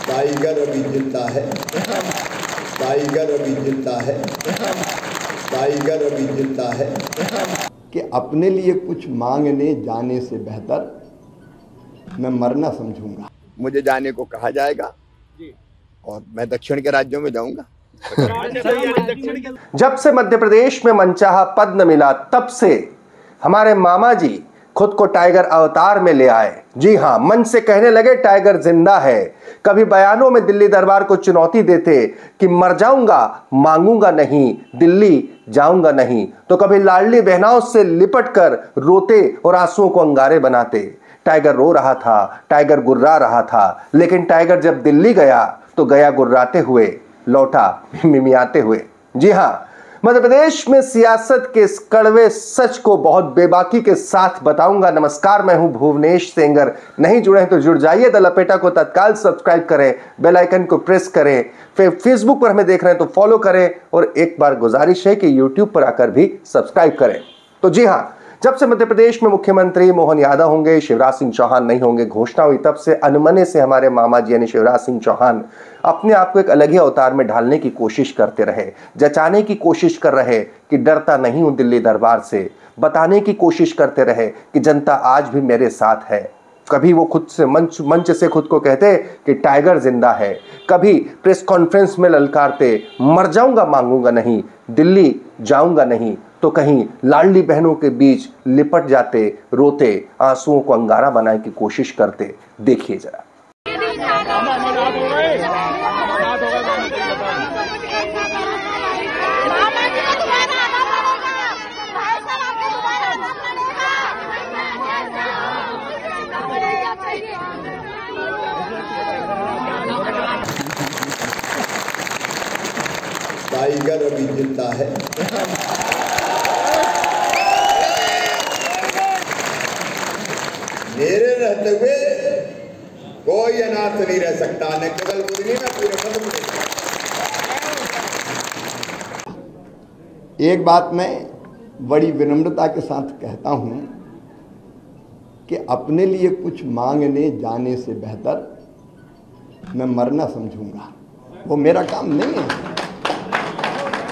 Tiger अभी जिंदा है, टाइगर अभी जिंदा है, टाइगर अभी जिंदा है। कि अपने लिए कुछ मांगने जाने से बेहतर मैं मरना समझूंगा। मुझे जाने को कहा जाएगा और मैं दक्षिण के राज्यों में जाऊंगा। जब से मध्य प्रदेश में मनचाहा पद न मिला तब से हमारे मामा जी खुद को टाइगर अवतार में ले आए। जी हां, मन से कहने लगे टाइगर जिंदा है। कभी बयानों में दिल्ली दरबार को चुनौती देते कि मर जाऊंगा मांगूंगा नहीं, दिल्ली जाऊंगा नहीं, तो कभी लाडली बहनाओं से लिपट कर रोते और आंसुओं को अंगारे बनाते। टाइगर रो रहा था, टाइगर गुर्रा रहा था, लेकिन टाइगर जब दिल्ली गया तो गया गुर्राते हुए, लौटा मिमियाते हुए। जी हां, मध्य प्रदेश में सियासत के इस कड़वे सच को बहुत बेबाकी के साथ बताऊंगा। नमस्कार, मैं हूं भुवनेश सेंगर। नहीं जुड़े हैं तो जुड़ जाइए। द लपेटा को तत्काल सब्सक्राइब करें, बेल आइकन को प्रेस करें। फिर फेसबुक पर हमें देख रहे हैं तो फॉलो करें, और एक बार गुजारिश है कि यूट्यूब पर आकर भी सब्सक्राइब करें। तो जी हां, जब से मध्य प्रदेश में मुख्यमंत्री मोहन यादव होंगे, शिवराज सिंह चौहान नहीं होंगे घोषणा हुई, तब से अनमने से हमारे मामा जी यानी शिवराज सिंह चौहान अपने आप को एक अलग ही अवतार में ढालने की कोशिश करते रहे, जचाने की कोशिश कर रहे कि डरता नहीं हूं दिल्ली दरबार से, बताने की कोशिश करते रहे कि जनता आज भी मेरे साथ है। कभी वो खुद से मंच से खुद को कहते कि टाइगर जिंदा है, कभी प्रेस कॉन्फ्रेंस में ललकारते मर जाऊंगा मांगूंगा नहीं, दिल्ली जाऊंगा नहीं, तो कहीं लाडली बहनों के बीच लिपट जाते, रोते, आंसुओं को अंगारा बनाने की कोशिश करते। देखिए जरा। टाइगर अभी जिंदा है, मेरे रहते हुए कोई अनाथ नहीं रह सकता, न केवल मुझे न पूरे मध्य प्रदेश। एक बात मैं बड़ी विनम्रता के साथ कहता हूं कि अपने लिए कुछ मांगने जाने से बेहतर मैं मरना समझूंगा। वो मेरा काम नहीं है,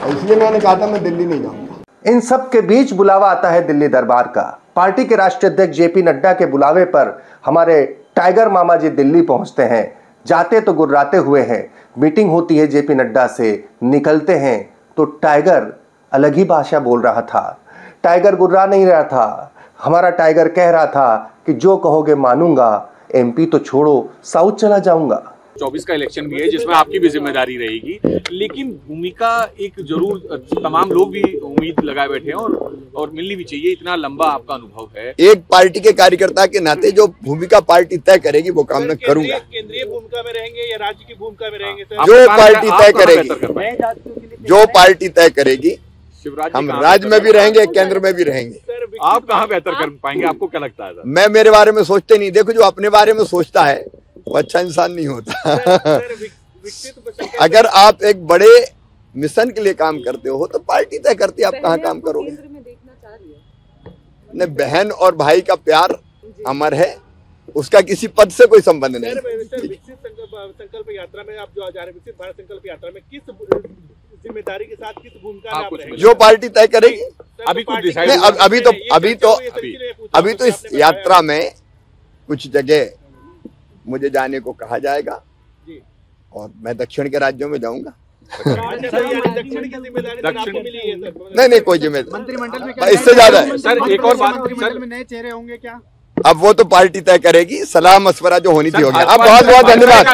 इसलिए मैंने कहा था मैं दिल्ली नहीं जाऊंगा। इन सब के बीच बुलावा आता है दिल्ली दरबार का। पार्टी के राष्ट्रीय अध्यक्ष जेपी नड्डा के बुलावे पर हमारे टाइगर मामा जी दिल्ली पहुंचते हैं। जाते तो गुर्राते हुए हैं। मीटिंग होती है जेपी नड्डा से, निकलते हैं तो टाइगर अलग ही भाषा बोल रहा था। टाइगर गुर्रा नहीं रहा था। हमारा टाइगर कह रहा था कि जो कहोगे मानूंगा, एमपी तो छोड़ो साउथ चला जाऊंगा। 24 का इलेक्शन भी है जिसमें आपकी भी जिम्मेदारी रहेगी, लेकिन भूमिका एक जरूर तमाम लोग भी उम्मीद लगाए बैठे हैं और मिलनी भी चाहिए। इतना लंबा आपका अनुभव है। एक पार्टी के कार्यकर्ता के नाते जो भूमिका पार्टी तय करेगी वो काम मैं करूंगा। केंद्रीय भूमिका में रहेंगे या राज्य की भूमिका में रहेंगे? जो पार्टी तय करेगी, जो पार्टी तय करेगी, हम राज्य में भी रहेंगे, केंद्र में भी रहेंगे। आप कहाँ बेहतर कर पाएंगे? आपको क्या लगता है? मैं मेरे बारे में सोचते नहीं। देखो, जो अपने बारे में सोचता है वो अच्छा इंसान नहीं होता। अगर आप एक बड़े मिशन के लिए काम करते हो तो पार्टी तय करती है आप कहाँ काम करोगे। न बहन और भाई का प्यार अमर है, उसका किसी पद से कोई संबंध नहीं। विकसित संकल्प यात्रा में आप जो जा रहे हैं, विकसित भारत संकल्प यात्रा में किस जिम्मेदारी के साथ, किस भूमिका में आप रहेंगे? जो पार्टी तय करेगी। अभी तो इस यात्रा में कुछ जगह मुझे जाने को कहा जाएगा और मैं दक्षिण के राज्यों में जाऊंगा। नहीं, कोई जिम्मेदारी मंत्रिमंडल में इससे ज्यादा है। सर, एक और बात, मंत्रिमंडल में नए चेहरे होंगे क्या? अब वो तो पार्टी तय करेगी। सलाह मशवरा जो होनी थी हो गया। अब बहुत बहुत धन्यवाद।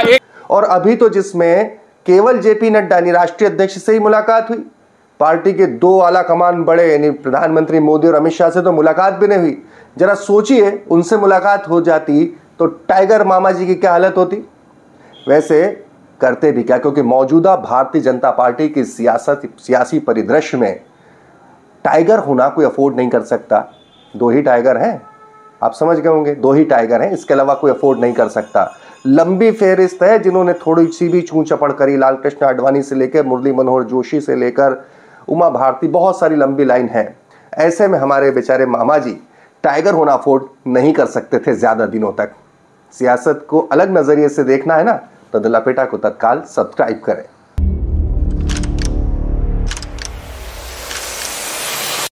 और अभी तो जिसमें केवल जेपी नड्डा यानी राष्ट्रीय अध्यक्ष से ही मुलाकात हुई, पार्टी के दो आला कमान बड़े यानी प्रधानमंत्री मोदी और अमित शाह से तो मुलाकात भी नहीं हुई। जरा सोचिए, उनसे मुलाकात हो जाती तो टाइगर मामा जी की क्या हालत होती। वैसे करते भी क्या, क्योंकि मौजूदा भारतीय जनता पार्टी की सियासी परिदृश्य में टाइगर होना कोई अफोर्ड नहीं कर सकता। दो ही टाइगर हैं, आप समझ गए होंगे, दो ही टाइगर हैं, इसके अलावा कोई अफोर्ड नहीं कर सकता। लंबी फेहरिस्त है जिन्होंने थोड़ी सी भी छू चपड़ करी, लाल कृष्ण आडवाणी से लेकर मुरली मनोहर जोशी से लेकर उमा भारती, बहुत सारी लंबी लाइन है। ऐसे में हमारे बेचारे मामा जी टाइगर होना अफोर्ड नहीं कर सकते थे ज्यादा दिनों तक। सियासत को अलग नजरिए से देखना है ना, तो द लपेटा को तत्काल सब्सक्राइब करें।